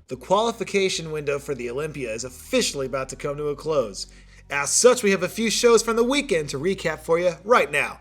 The qualification window for the Olympia is officially about to come to a close. As such, we have a few shows from the weekend to recap for you right now.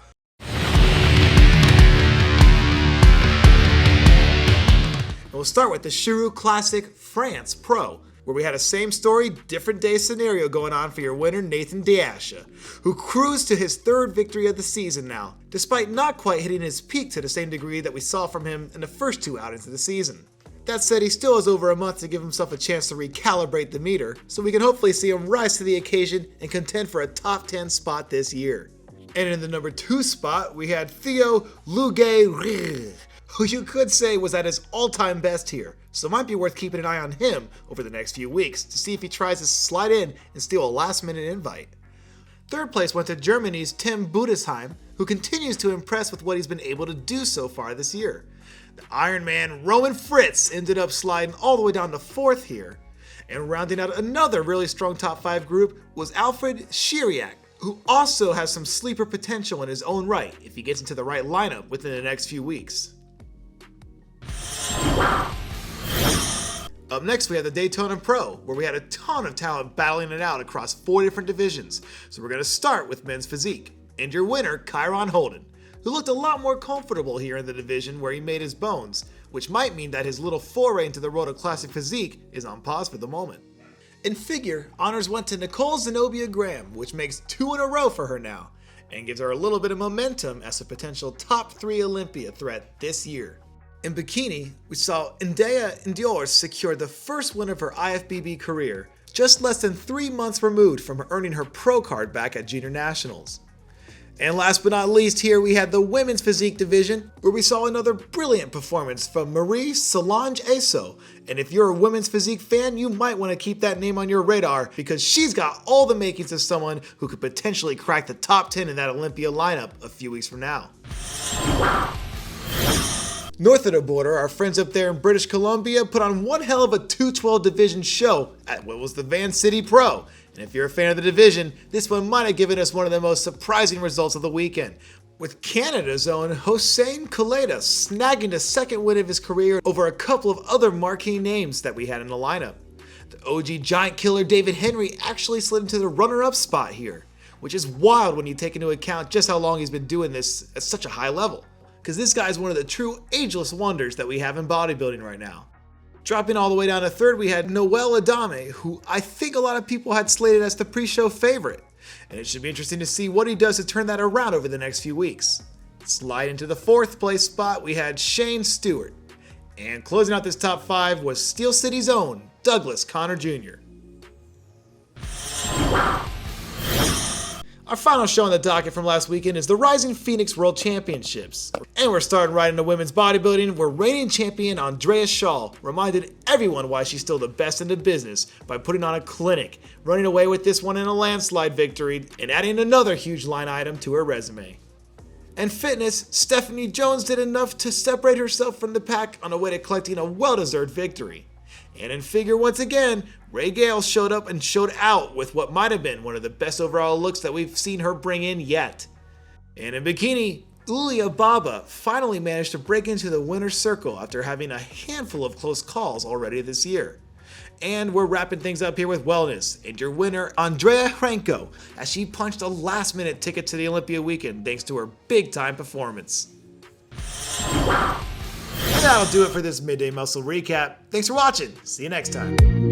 We'll start with the Chirou Classic France Pro, where we had a same story, different day scenario going on for your winner Nathan Deasha, who cruised to his third victory of the season now, despite not quite hitting his peak to the same degree that we saw from him in the first two outings of the season. That said, he still has over a month to give himself a chance to recalibrate the meter, so we can hopefully see him rise to the occasion and contend for a top 10 spot this year. And in the number 2 spot, we had Theo Lugué, who you could say was at his all-time best here, so it might be worth keeping an eye on him over the next few weeks to see if he tries to slide in and steal a last-minute invite. Third place went to Germany's Tim Budesheim, who continues to impress with what he's been able to do so far this year. The Ironman Roman Fritz ended up sliding all the way down to 4th here, and rounding out another really strong top 5 group was Alfred Chiriac, who also has some sleeper potential in his own right if he gets into the right lineup within the next few weeks. Up next, we have the Daytona Pro, where we had a ton of talent battling it out across 4 different divisions. So we're going to start with men's physique, and your winner, Kyron Holden, who looked a lot more comfortable here in the division where he made his bones, which might mean that his little foray into the road of classic physique is on pause for the moment. In figure, honors went to Nicole Zenobia Graham, which makes 2 in a row for her now, and gives her a little bit of momentum as a potential top 3 Olympia threat this year. In bikini, we saw Andrea secure the first win of her IFBB career, just less than 3 months removed from earning her pro card back at Junior Nationals. And last but not least, here we had the women's physique division, where we saw another brilliant performance from Marie Solange Aso. And if you're a women's physique fan, you might want to keep that name on your radar, because she's got all the makings of someone who could potentially crack the top 10 in that Olympia lineup a few weeks from now. North of the border, our friends up there in British Columbia put on one hell of a 212 division show at what was the Van City Pro. And if you're a fan of the division, this one might have given us one of the most surprising results of the weekend, with Canada's own Hossein Kaleda snagging the second win of his career over a couple of other marquee names that we had in the lineup. The OG giant killer David Henry actually slid into the runner-up spot here, which is wild when you take into account just how long he's been doing this at such a high level, because this guy's one of the true ageless wonders that we have in bodybuilding right now. Dropping all the way down to 3rd, we had Noel Adame, who I think a lot of people had slated as the pre-show favorite, and it should be interesting to see what he does to turn that around over the next few weeks. Slide into the 4th place spot, we had Shane Stewart, and closing out this top 5 was Steel City's own Douglas Connor Jr. Our final show on the docket from last weekend is the Rising Phoenix World Championships. And we're starting right into women's bodybuilding, where reigning champion Andrea Shaw reminded everyone why she's still the best in the business by putting on a clinic, running away with this one in a landslide victory, and adding another huge line item to her resume. And fitness, Stephanie Jones did enough to separate herself from the pack on the way to collecting a well-deserved victory. And in figure, once again, Ray Gale showed up and showed out with what might have been one of the best overall looks that we've seen her bring in yet. And in bikini, Ulia Baba finally managed to break into the winner's circle after having a handful of close calls already this year. And we're wrapping things up here with wellness, and your winner, Andrea Hranko, as she punched a last-minute ticket to the Olympia weekend thanks to her big-time performance. That'll do it for this Midday Muscle recap. Thanks for watching. See you next time.